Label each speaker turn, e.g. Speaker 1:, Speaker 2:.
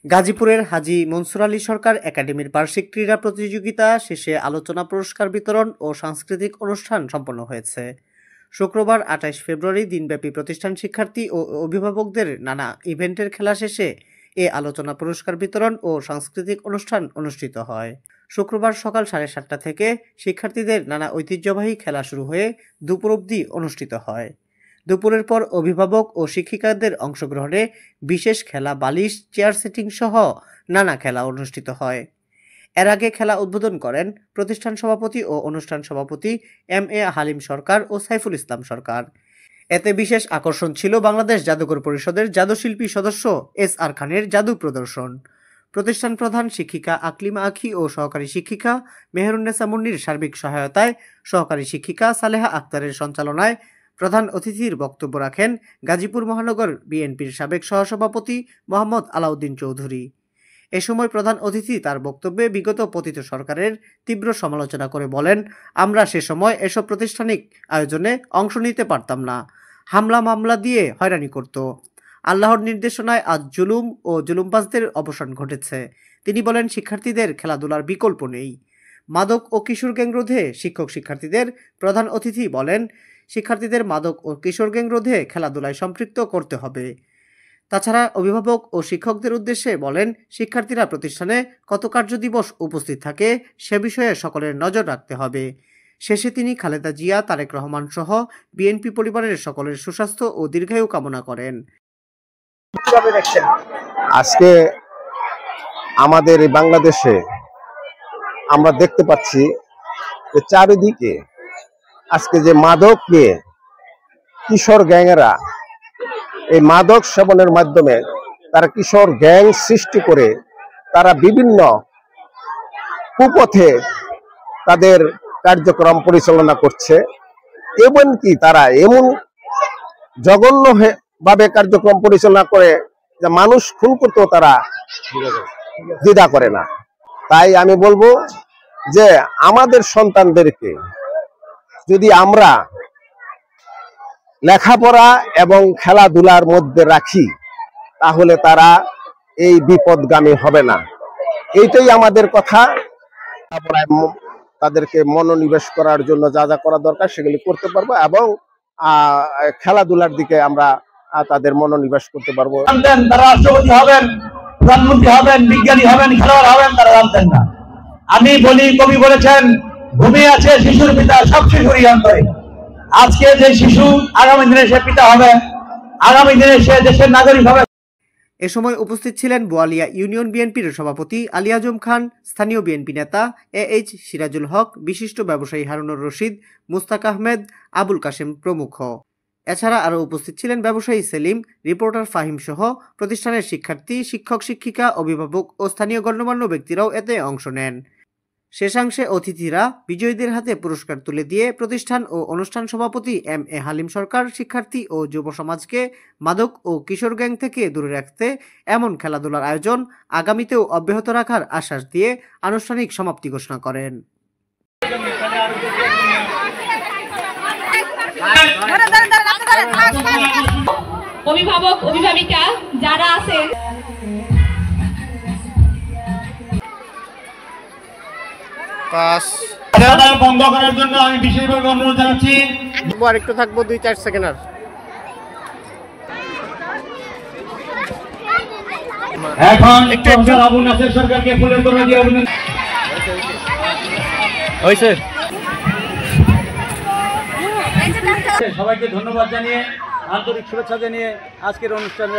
Speaker 1: গাজীপুরের হাজী মনসুর আলী সরকার একাডেমির বার্ষিক ক্রীড়া প্রতিযোগিতা শেষে আলোচনা, পুরস্কার বিতরণ ও সাংস্কৃতিক অনুষ্ঠান সম্পন্ন হয়েছে। শুক্রবার ২৮ ফেব্রুয়ারি দিনব্যাপী প্রতিষ্ঠান, শিক্ষার্থী ও অভিভাবকদের নানা ইভেন্টের খেলা শেষে এ আলোচনা, পুরস্কার বিতরণ ও সাংস্কৃতিক অনুষ্ঠান অনুষ্ঠিত হয়। শুক্রবার সকাল 7:30 থেকে শিক্ষার্থীদের নানা ঐতিহ্যবাহী খেলা শুরু হয়ে দুপুর অবধি অনুষ্ঠিত হয়। দুপুরের পর অভিভাবক ও শিক্ষিকাদের অংশগ্রহণে বিশেষ খেলা, বালিশ, চেয়ার সেটিং সহ নানা খেলা অনুষ্ঠিত হয়। এর আগে খেলা উদ্বোধন করেন প্রতিষ্ঠান সভাপতি ও অনুষ্ঠান সভাপতি MA হালিম সরকার ও সাইফুল ইসলাম সরকার। এতে বিশেষ আকর্ষণ ছিল বাংলাদেশ জাদুকর পরিষদের জাদুশিল্পী সদস্য SR খানের জাদু প্রদর্শন। প্রতিষ্ঠান প্রধান শিক্ষিকা আকলিমা আখি ও সহকারী শিক্ষিকা মেহেরুন্নেসা মুন্নির সার্বিক সহায়তায় সহকারী শিক্ষিকা সালেহা আক্তারের সঞ্চালনায় প্রধান অতিথির বক্তব্য রাখেন গাজীপুর মহানগর বিএনপির সাবেক সহসভাপতি মোহাম্মদ আলাউদ্দিন চৌধুরী। এ সময় প্রধান অতিথি তার বক্তব্যে বিগত পতিত সরকারের তীব্র সমালোচনা করে বলেন, আমরা সে সময় এসব প্রাতিষ্ঠানিক আয়োজনে অংশ নিতে পারতাম না, হামলা মামলা দিয়ে হয়রানি করত। আল্লাহর নির্দেশনায় আজ জুলুম ও জুলুমবাজদের অবসান ঘটেছে। তিনি বলেন, শিক্ষার্থীদের খেলাধুলার বিকল্প নেই। মাদক ও কিশোর গ্যাং রোধে শিক্ষক শিক্ষার্থীদের প্রধান অতিথি বলেন, শিক্ষার্থীদের মাদক ও কিশোর গ্যাং রোধে খেলাধুলায় সম্পৃক্ত করতে হবে। তাছাড়া অভিভাবক ও শিক্ষকদের উদ্দেশ্যে বলেন, শিক্ষার্থীরা প্রতিষ্ঠানে কত কার্য দিবস উপস্থিত থাকে সে বিষয়ে সকলের নজর রাখতে হবে। শেষে তিনি খালেদা জিয়া, তারেক রহমান সহ বিএনপি পরিবারের সকলের সুস্বাস্থ্য ও দীর্ঘায়ু কামনা করেন।
Speaker 2: আজকে আমাদের এই বাংলাদেশে আমরা দেখতে পাচ্ছি যে চারিদিকে আজকে যে মাদক নিয়ে কিশোর গ্যাংয়েরা এই মাদক সেবনের মাধ্যমে তারা কিশোর গ্যাং সৃষ্টি করে তারা বিভিন্ন কুপথে তাদের কার্যক্রম পরিচালনা করছে। এমনকি তারা এমন জঘন্য ভাবে কার্যক্রম পরিচালনা করে যে মানুষ খুন করতেও তারা দ্বিধা করে না। তাই আমি বলবো যে আমাদের সন্তানদেরকে যদি আমরা লেখাপড়া এবং খেলাধুলার মধ্যে রাখি তাহলে তারা এই বিপদগামী হবে না। এইটাই আমাদের কথা। তাদেরকে মনোনিবেশ করার জন্য যা যা করা দরকার সেগুলি করতে পারবো এবং খেলাধুলার দিকে আমরা তাদের মনোনিবেশ করতে পারবো।
Speaker 3: তারা রাষ্ট্রপতি হবেন, প্রধানমন্ত্রী হবেন, বিজ্ঞানী হবেন, খেলোয়াড় হবেন, তারা জানতেন না। আমি বলি, কবি বলেছেন, ঘুমিয়ে আছে শিশুর পিতা, সব শিশুরই অন্তরে। আজকে যে শিশু আগামী দিনে সে পিতা হবে, আগামী দিনে সে দেশের নাগরিক হবে।
Speaker 1: এ সময় উপস্থিত ছিলেন বোয়ালিয়া ইউনিয়ন বিএনপির সভাপতি আলী আজম খান, স্থানীয় বিএনপি নেতা AH সিরাজুল হক, বিশিষ্ট ব্যবসায়ী হারুনুর রশিদ, মুস্তাক আহমেদ, আবুল কাশেম প্রমুখ। এছাড়া আরও উপস্থিত ছিলেন ব্যবসায়ী সেলিম, রিপোর্টার ফাহিম সহ প্রতিষ্ঠানের শিক্ষার্থী, শিক্ষক শিক্ষিকা, অভিভাবক ও স্থানীয় গণ্যমান্য ব্যক্তিরাও এতে অংশ নেন। শেষাংশে অতিথিরা বিজয়ীদের হাতে পুরস্কার তুলে দিয়ে প্রতিষ্ঠান ও অনুষ্ঠান সভাপতি MA হালিম সরকার শিক্ষার্থী ও যুব সমাজকে মাদক ও কিশোর গ্যাং থেকে দূরে রাখতে এমন খেলাধুলার আয়োজন আগামীতেও অব্যাহত রাখার আশ্বাস দিয়ে আনুষ্ঠানিক সমাপ্তি ঘোষণা করেন।
Speaker 4: অভিভাবক, অভিভাবিকা যারা আছেন,
Speaker 3: বন্ধ করার জন্য আমি বিশেষভাবে অনুরোধ জানাচ্ছি।
Speaker 1: একটু থাকবো 2-4 সেকেন্ড।
Speaker 3: এখন আবু নাসের সরকারকে ফুলের তোড়া দিয়ে অভিনন্দন। সবাইকে ধন্যবাদ জানিয়ে, আন্তরিক শুভেচ্ছা জানিয়ে আজকের অনুষ্ঠানে